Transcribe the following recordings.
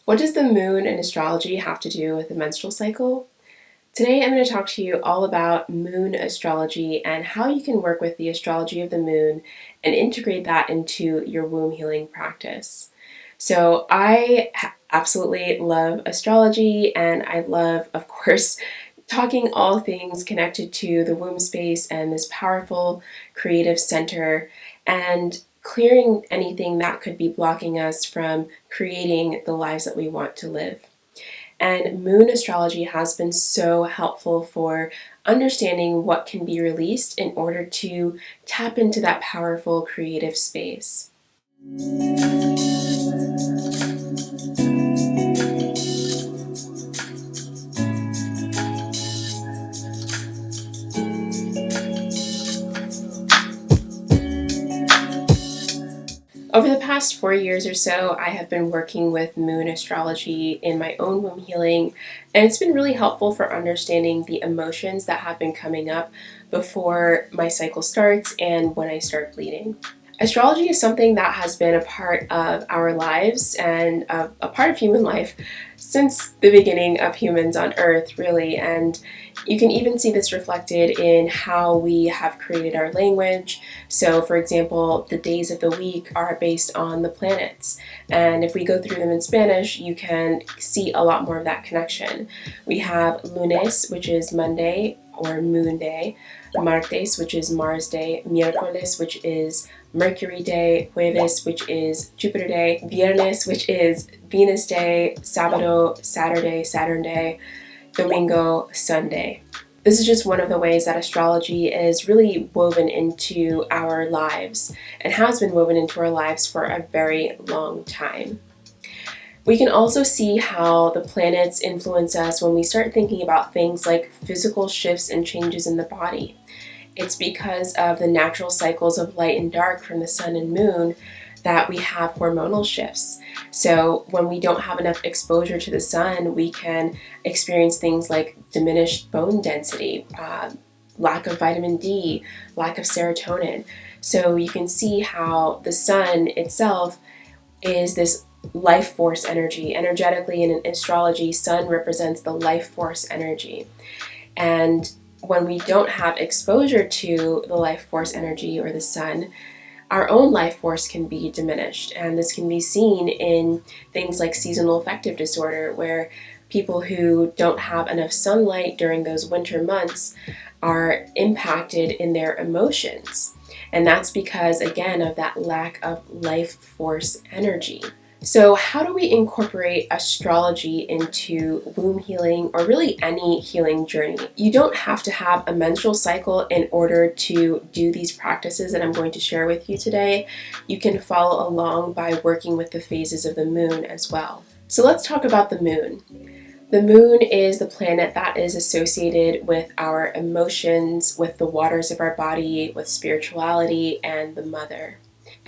What does the moon and astrology have to do with the menstrual cycle? Today I'm going to talk to you all about moon astrology and how you can work with the astrology of the moon and integrate that into your womb healing practice. So I absolutely love astrology, and I love, of course, talking all things connected to the womb space and this powerful creative center, and clearing anything that could be blocking us from creating the lives that we want to live. And moon astrology has been so helpful for understanding what can be released in order to tap into that powerful creative space. Over the past 4 years or so, I have been working with moon astrology in my own womb healing, and it's been really helpful for understanding the emotions that have been coming up before my cycle starts and when I start bleeding. Astrology is something that has been a part of our lives and a part of human life since the beginning of humans on Earth, really, and you can even see this reflected in how we have created our language. So, for example, the days of the week are based on the planets, and if we go through them in Spanish, you can see a lot more of that connection. We have lunes, which is Monday or moon day, martes, which is Mars day, miércoles, which is Mercury day, jueves, which is Jupiter day, viernes, which is Venus day, sábado, Saturday, Saturn day, domingo, Sunday. This is just one of the ways that astrology is really woven into our lives and has been woven into our lives for a very long time. We can also see how the planets influence us when we start thinking about things like physical shifts and changes in the body. It's because of the natural cycles of light and dark from the sun and moon that we have hormonal shifts. So when we don't have enough exposure to the sun, we can experience things like diminished bone density, lack of vitamin D, lack of serotonin. So you can see how the sun itself is this life force energy. Energetically, in astrology, sun represents the life force energy. And when we don't have exposure to the life force energy or the sun, our own life force can be diminished. And this can be seen in things like seasonal affective disorder, where people who don't have enough sunlight during those winter months are impacted in their emotions. And that's because, again, of that lack of life force energy. So how do we incorporate astrology into womb healing, or really any healing journey? You don't have to have a menstrual cycle in order to do these practices that I'm going to share with you today. You can follow along by working with the phases of the moon as well. So let's talk about the moon. The moon is the planet that is associated with our emotions, with the waters of our body, with spirituality, and the mother.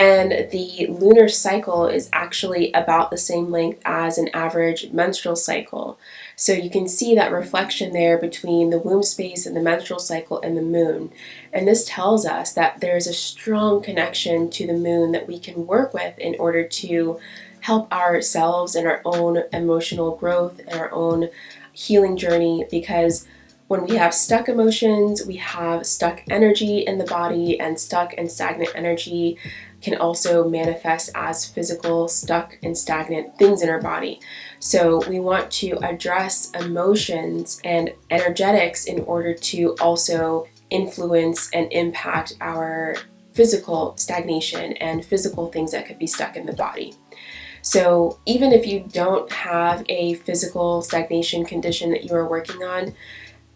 And the lunar cycle is actually about the same length as an average menstrual cycle. So you can see that reflection there between the womb space and the menstrual cycle and the moon. And this tells us that there's a strong connection to the moon that we can work with in order to help ourselves in our own emotional growth and our own healing journey, because when we have stuck emotions, we have stuck energy in the body, and stuck and stagnant energy can also manifest as physical, stuck and stagnant things in our body. So we want to address emotions and energetics in order to also influence and impact our physical stagnation and physical things that could be stuck in the body. So even if you don't have a physical stagnation condition that you are working on,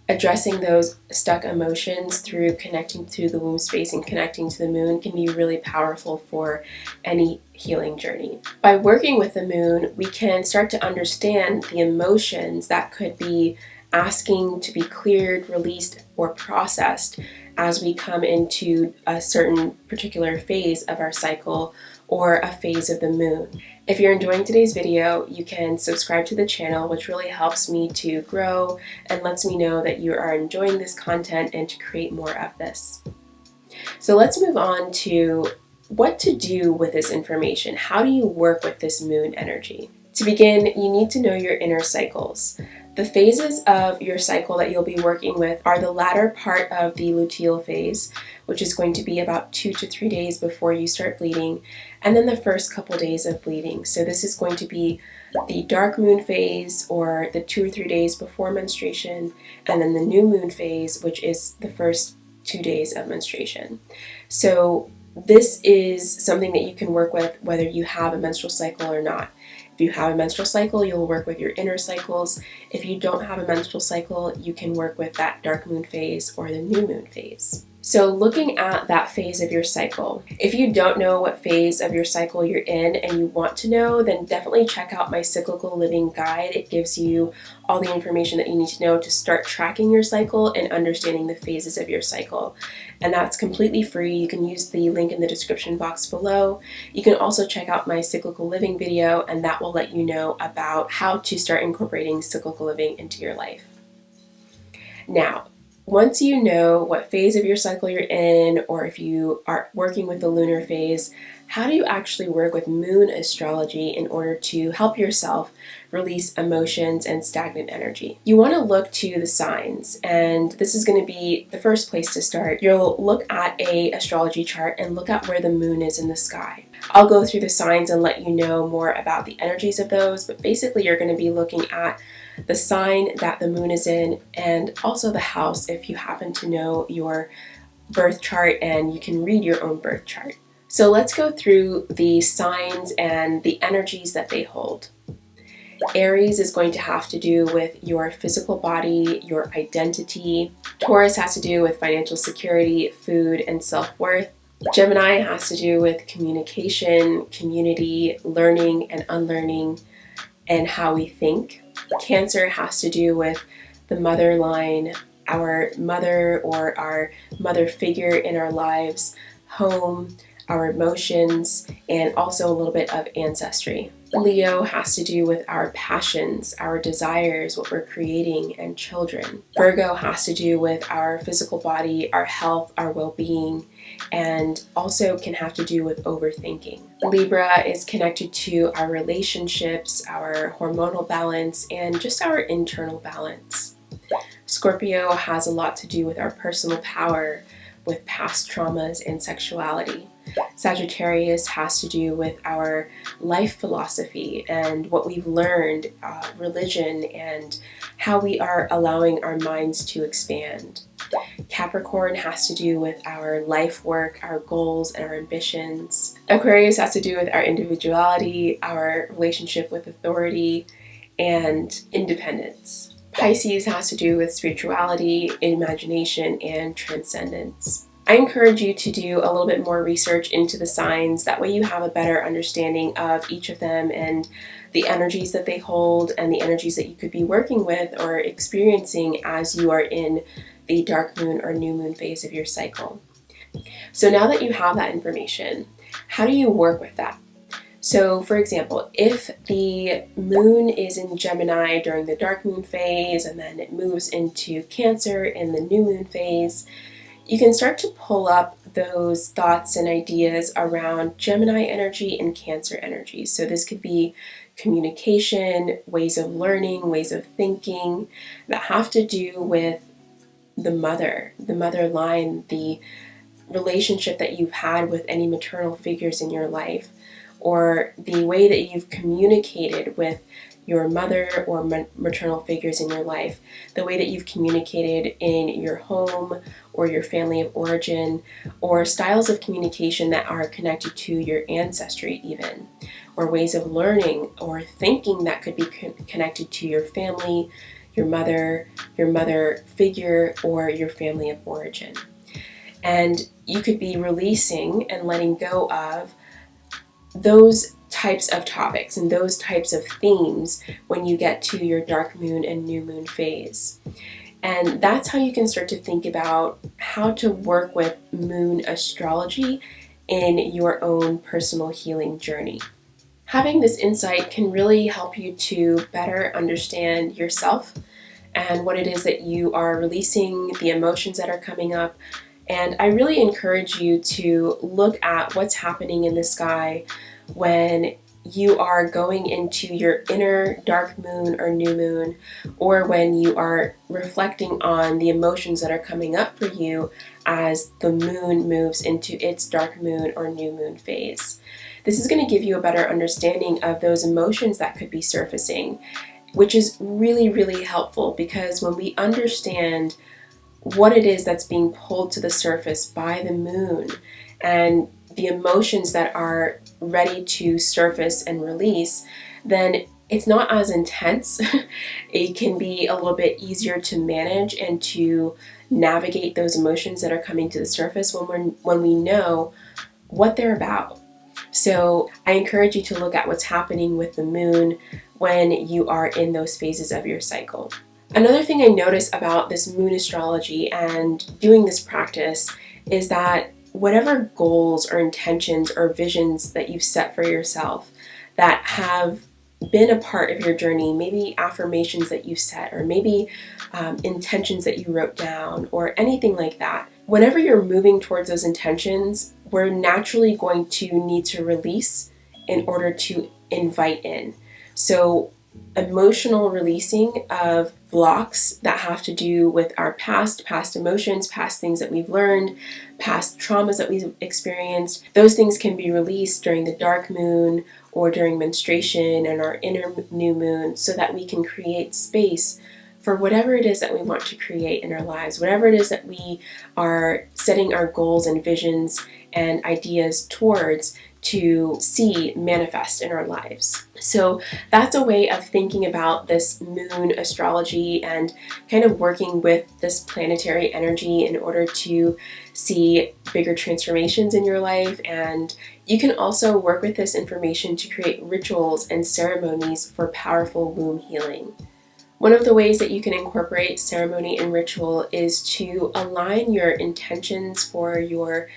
addressing those stuck emotions through connecting to the womb space and connecting to the moon can be really powerful for any healing journey. By working with the moon, we can start to understand the emotions that could be asking to be cleared, released, or processed as we come into a certain particular phase of our cycle or a phase of the moon. If you're enjoying today's video, you can subscribe to the channel, which really helps me to grow and lets me know that you are enjoying this content and to create more of this. So let's move on to what to do with this information. How do you work with this moon energy? To begin, you need to know your inner cycles. The phases of your cycle that you'll be working with are the latter part of the luteal phase, which is going to be about 2 to 3 days before you start bleeding, and then the first couple days of bleeding. So this is going to be the dark moon phase, or the 2 or 3 days before menstruation, and then the new moon phase, which is the first 2 days of menstruation. So this is something that you can work with whether you have a menstrual cycle or not. If you have a menstrual cycle, you'll work with your inner cycles. If you don't have a menstrual cycle, you can work with that dark moon phase or the new moon phase. So looking at that phase of your cycle, if you don't know what phase of your cycle you're in and you want to know, then definitely check out my Cyclical Living Guide. It gives you all the information that you need to know to start tracking your cycle and understanding the phases of your cycle. And that's completely free. You can use the link in the description box below. You can also check out my Cyclical Living video, and that will let you know about how to start incorporating cyclical living into your life. Now, once you know what phase of your cycle you're in, or if you are working with the lunar phase, how do you actually work with moon astrology in order to help yourself release emotions and stagnant energy? You want to look to the signs, and this is going to be the first place to start. You'll look at an astrology chart and look at where the moon is in the sky. I'll go through the signs and let you know more about the energies of those, but basically you're going to be looking at the sign that the moon is in, and also the house if you happen to know your birth chart and you can read your own birth chart. So let's go through the signs and the energies that they hold. Aries is going to have to do with your physical body, your identity. Taurus has to do with financial security, food, and self-worth. Gemini has to do with communication, community, learning and unlearning, and how we think. Cancer has to do with the mother line, our mother or our mother figure in our lives, home, our emotions, and also a little bit of ancestry. Leo has to do with our passions, our desires, what we're creating, and children. Virgo has to do with our physical body, our health, our well-being, and also can have to do with overthinking. Libra is connected to our relationships, our hormonal balance, and just our internal balance. Scorpio has a lot to do with our personal power, with past traumas and sexuality. Sagittarius has to do with our life philosophy and what we've learned, religion, and how we are allowing our minds to expand. Capricorn has to do with our life work, our goals, and our ambitions. Aquarius has to do with our individuality, our relationship with authority, and independence. Pisces has to do with spirituality, imagination, and transcendence. I encourage you to do a little bit more research into the signs. That way you have a better understanding of each of them and the energies that they hold and the energies that you could be working with or experiencing as you are in the dark moon or new moon phase of your cycle. So now that you have that information, how do you work with that? So for example, if the moon is in Gemini during the dark moon phase and then it moves into Cancer in the new moon phase, you can start to pull up those thoughts and ideas around Gemini energy and Cancer energy. So this could be communication, ways of learning, ways of thinking that have to do with the mother line, the relationship that you've had with any maternal figures in your life, or the way that you've communicated with your mother or maternal figures in your life, the way that you've communicated in your home or your family of origin, or styles of communication that are connected to your ancestry even, or ways of learning or thinking that could be connected to your family, your mother figure, or your family of origin. And you could be releasing and letting go of those types of topics and those types of themes when you get to your dark moon and new moon phase. And that's how you can start to think about how to work with moon astrology in your own personal healing journey. Having this insight can really help you to better understand yourself and what it is that you are releasing, the emotions that are coming up. And I really encourage you to look at what's happening in the sky when you are going into your inner dark moon or new moon, or when you are reflecting on the emotions that are coming up for you as the moon moves into its dark moon or new moon phase. This is going to give you a better understanding of those emotions that could be surfacing, which is really, really helpful, because when we understand what it is that's being pulled to the surface by the moon and the emotions that are ready to surface and release, then it's not as intense. It can be a little bit easier to manage and to navigate those emotions that are coming to the surface when we know what they're about. So I encourage you to look at what's happening with the moon when you are in those phases of your cycle. Another thing I notice about this moon astrology and doing this practice is that whatever goals or intentions or visions that you've set for yourself that have been a part of your journey, maybe affirmations that you set, or maybe intentions that you wrote down, or anything like that, whenever you're moving towards those intentions, we're naturally going to need to release in order to invite in. So emotional releasing of blocks that have to do with our past emotions, past things that we've learned, past traumas that we've experienced, those things can be released during the dark moon or during menstruation and our inner new moon, so that we can create space for whatever it is that we want to create in our lives, whatever it is that we are setting our goals and visions and ideas towards to see manifest in our lives. So that's a way of thinking about this moon astrology and kind of working with this planetary energy in order to see bigger transformations in your life. And you can also work with this information to create rituals and ceremonies for powerful womb healing. One of the ways that you can incorporate ceremony and ritual is to align your intentions for your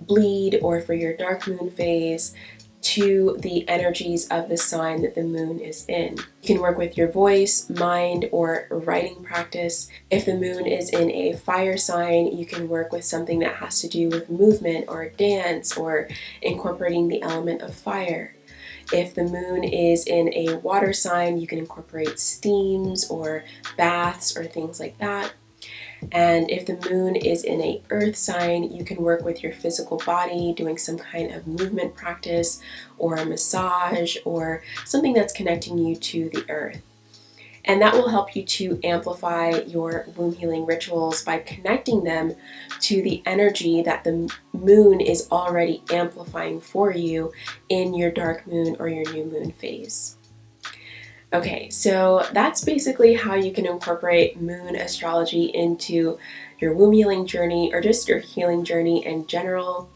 bleed or for your dark moon phase to the energies of the sign that the moon is in. You can work with your voice, mind, or writing practice. If the moon is in a fire sign, you can work with something that has to do with movement or dance or incorporating the element of fire. If the moon is in a water sign, you can incorporate steams or baths or things like that. And if the moon is in a earth sign, you can work with your physical body, doing some kind of movement practice or a massage or something that's connecting you to the earth. And that will help you to amplify your womb healing rituals by connecting them to the energy that the moon is already amplifying for you in your dark moon or your new moon phase. Okay, so that's basically how you can incorporate moon astrology into your womb healing journey or just your healing journey in general.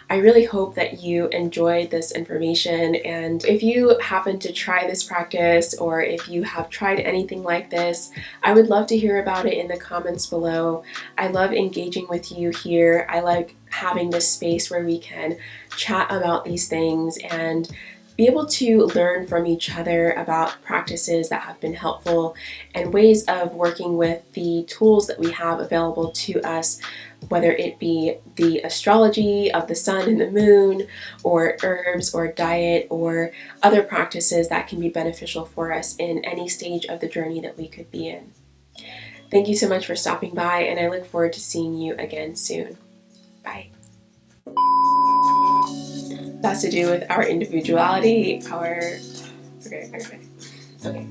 I really hope that you enjoyed this information, and if you happen to try this practice or if you have tried anything like this, I would love to hear about it in the comments below. I love engaging with you here. I like having this space where we can chat about these things and be able to learn from each other about practices that have been helpful and ways of working with the tools that we have available to us, whether it be the astrology of the sun and the moon, or herbs or diet, or other practices that can be beneficial for us in any stage of the journey that we could be in. Thank you so much for stopping by, and I look forward to seeing you again soon. Bye. Has to do with our individuality, our... Okay.